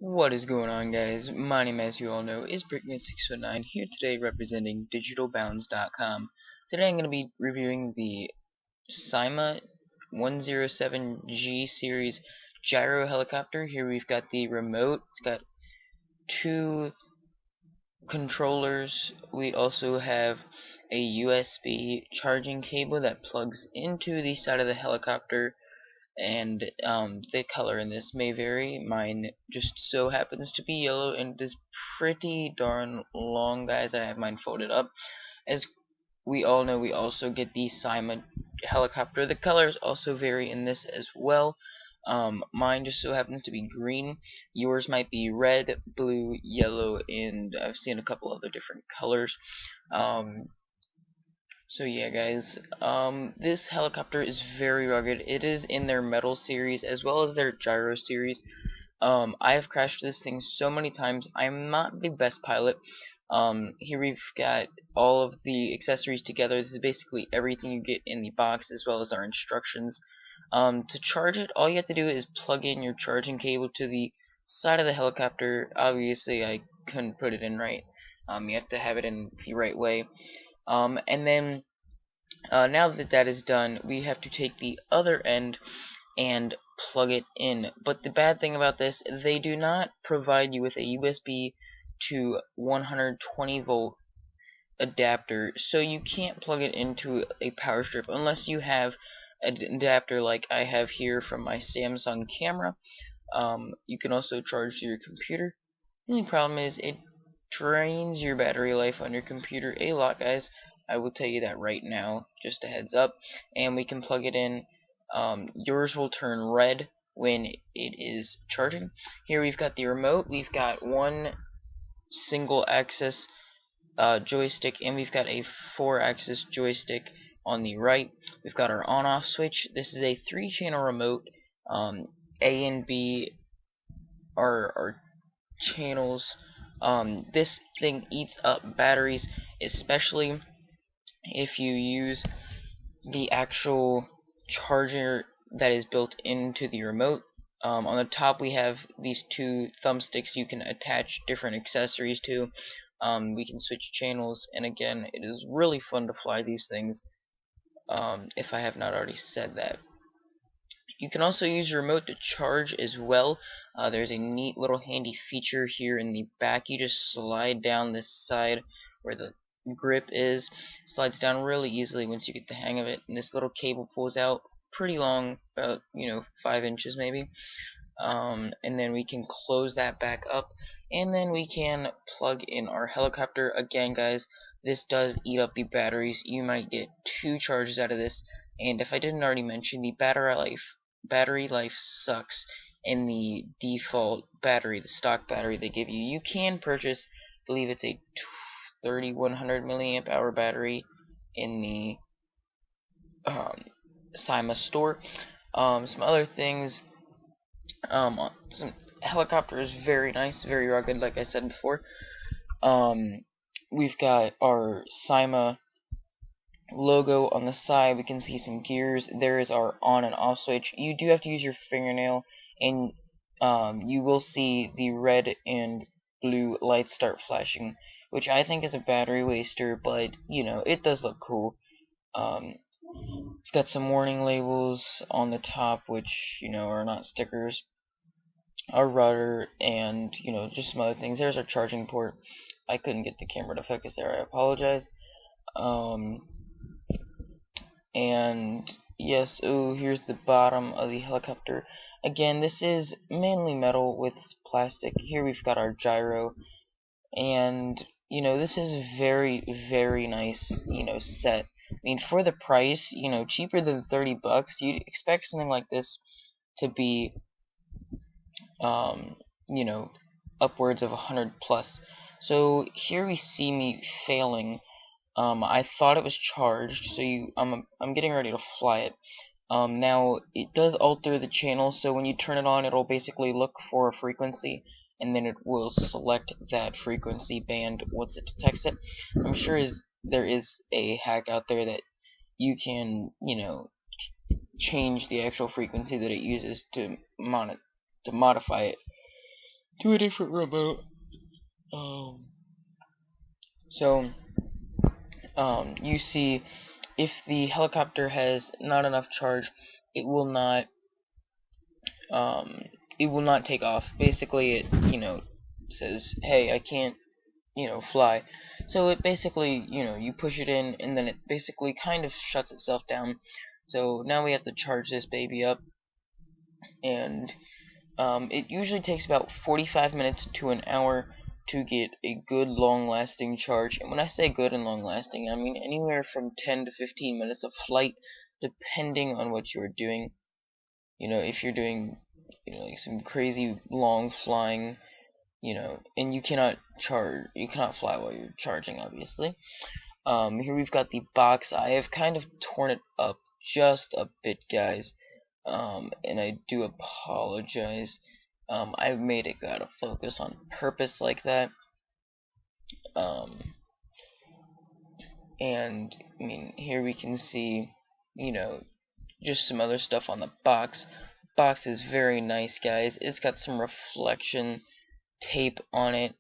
What is going on, guys? My name, as you all know, is Brickman619, here today representing digitalbounds.com. Today I'm going to be reviewing the Syma 107G series gyro helicopter. Here we've got the remote. It's got two controllers. We also have a USB charging cable that plugs into the side of the helicopter, and the color in this may vary. Mine just so happens to be yellow and it is pretty darn long, guys. I have mine folded up. As we all know, we also get the Syma helicopter. The colors also vary in this as well. Mine just so happens to be green. Yours might be red, blue, yellow, and I've seen a couple other different colors. So yeah, guys, this helicopter is very rugged. It is in their metal series as well as their gyro series. I have crashed this thing so many times. I'm not the best pilot. Here we've got all of the accessories together. This is basically everything you get in the box as well as our instructions. To charge it, all you have to do is plug in your charging cable to the side of the helicopter. Obviously, I couldn't put it in right. You have to have it in the right way. And then now that that is done, we have to take the other end and plug it in. But the bad thing about this, they do not provide you with a USB to 120 volt adapter, so you can't plug it into a power strip unless you have an adapter like I have here from my Samsung camera. You can also charge to your computer. The only problem is it drains your battery life on your computer a lot, guys. I will tell you that right now, just a heads up. And we can plug it in. Yours will turn red when it is charging. Here we've got the remote. We've got one single axis joystick, and we've got a 4-axis joystick on the right. We've got our on-off switch. This is a 3-channel remote. A and B are channels. This thing eats up batteries, especially if you use the actual charger that is built into the remote. On the top we have these two thumbsticks you can attach different accessories to. We can switch channels, and again, it is really fun to fly these things, if I have not already said that. You can also use your remote to charge as well. There's a neat little handy feature here in the back. You just slide down this side where the grip is. Slides down really easily once you get the hang of it. And this little cable pulls out pretty long, about 5 inches maybe. And then we can close that back up, and then we can plug in our helicopter. Again, guys, this does eat up the batteries. You might get 2 charges out of this. And if I didn't already mention, the battery life sucks in the default battery, the stock battery they give you. You can purchase, I believe it's a 3100 milliamp hour battery in the Syma store. Some other things, some helicopter is very nice, very rugged, like I said before. We've got our Syma logo on the side. We can see some gears. There is our on and off switch. You do have to use your fingernail, and you will see the red and blue lights start flashing, which I think is a battery waster, but it does look cool. We've got some warning labels on the top, which are not stickers. Our rudder, and just some other things. There's our charging port. I couldn't get the camera to focus there, I apologize. And yes, here's the bottom of the helicopter. Again, this is mainly metal with plastic. Here we've got our gyro, and this is very, very nice set. I mean, for the price, cheaper than 30 bucks, you'd expect something like this to be upwards of 100 plus. So here we see me failing. I thought it was charged, so I'm getting ready to fly it. Now it does alter the channel, so when you turn it on, it'll basically look for a frequency, and then it will select that frequency band once it detects it. I'm sure there is a hack out there that you can, change the actual frequency that it uses to modify it. to a different remote. So you see, if the helicopter has not enough charge, it will not um, it will not take off. Basically, it says, "Hey, I can't fly." So it basically you push it in, and then it basically kind of shuts itself down. So now we have to charge this baby up, and it usually takes about 45 minutes to an hour to get a good long-lasting charge. And when I say good and long-lasting, I mean anywhere from 10 to 15 minutes of flight, depending on what you're doing. If you're doing, like some crazy long flying, and you cannot fly while you're charging, obviously. Here we've got the box. I have kind of torn it up just a bit, guys. And I do apologize. I've made it go out of focus on purpose like that. And I mean, here we can see, just some other stuff on the box. Box is very nice, guys. It's got some reflection tape on it,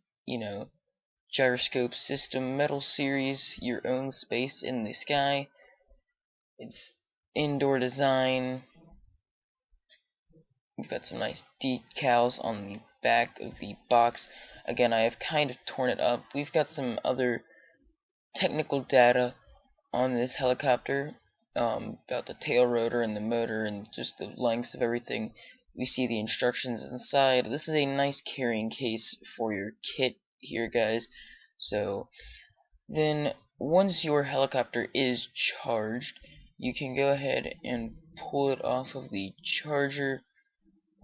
gyroscope system, metal series, your own space in the sky. It's indoor design. We've got some nice decals on the back of the box. Again, I have kind of torn it up. We've got some other technical data on this helicopter, about the tail rotor and the motor and just the lengths of everything. We see the instructions inside. This is a nice carrying case for your kit here, guys. So then once your helicopter is charged, you can go ahead and pull it off of the charger,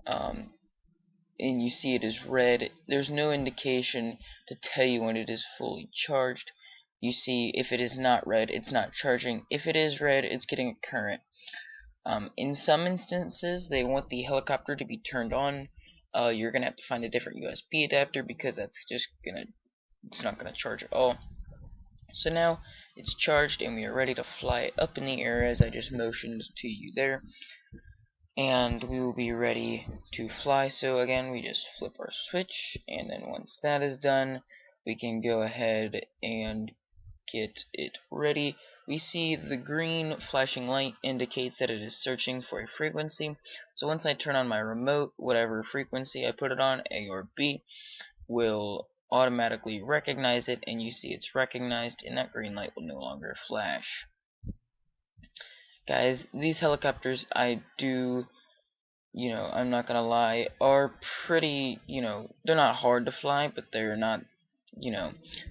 and you see it is red. There's no indication to tell you when it is fully charged. You see, if it is not red, it's not charging. If it is red, it's getting a current. In some instances, they want the helicopter to be turned on. You're gonna have to find a different USB adapter because it's not gonna charge at all. So now it's charged and we are ready to fly up in the air as I just motioned to you there. And we will be ready to fly. So again, we just flip our switch, and then once that is done, we can go ahead and get it ready. We see the green flashing light indicates that it is searching for a frequency. So once I turn on my remote, whatever frequency I put it on, A or B, will automatically recognize it, and you see it's recognized, and that green light will no longer flash. Guys, these helicopters, I'm not gonna lie, are pretty, they're not hard to fly, but they're not,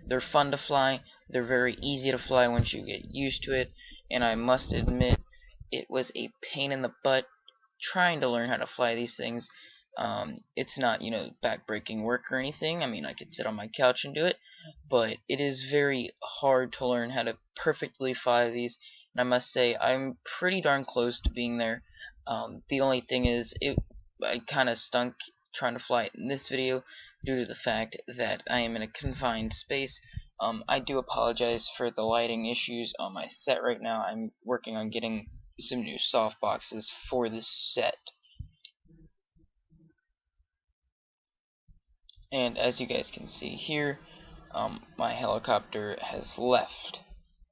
they're fun to fly. They're very easy to fly once you get used to it, and I must admit, it was a pain in the butt trying to learn how to fly these things. It's not, back-breaking work or anything. I mean, I could sit on my couch and do it, but it is very hard to learn how to perfectly fly these, and I must say, I'm pretty darn close to being there. The only thing is, I kind of stunk trying to fly it in this video due to the fact that I am in a confined space. I do apologize for the lighting issues on my set right now. I'm working on getting some new soft boxes for this set. And as you guys can see here, my helicopter has left,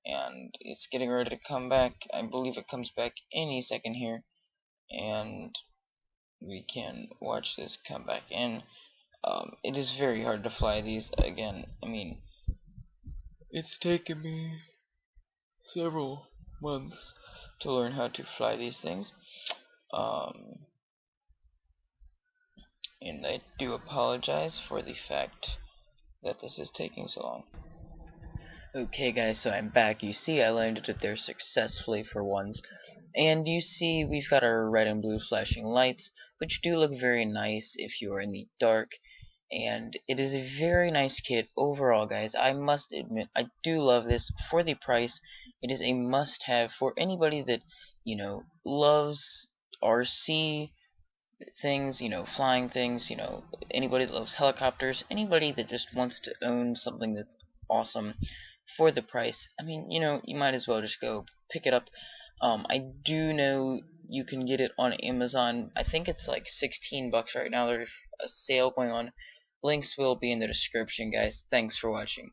and it's getting ready to come back. I believe it comes back any second here, and we can watch this come back in. It is very hard to fly these. Again, I mean, it's taken me several months to learn how to fly these things. And I do apologize for the fact that this is taking so long. Okay guys, so I'm back. You see I landed it there successfully for once. And you see we've got our red and blue flashing lights, which do look very nice if you are in the dark. And it is a very nice kit overall, guys. I must admit, I do love this. For the price, it is a must-have for anybody that, loves RC things, flying things, anybody that loves helicopters, anybody that just wants to own something that's awesome for the price. I mean, you might as well just go pick it up. I do know you can get it on Amazon. I think it's like 16 bucks right now. There's a sale going on. Links will be in the description, guys. Thanks for watching.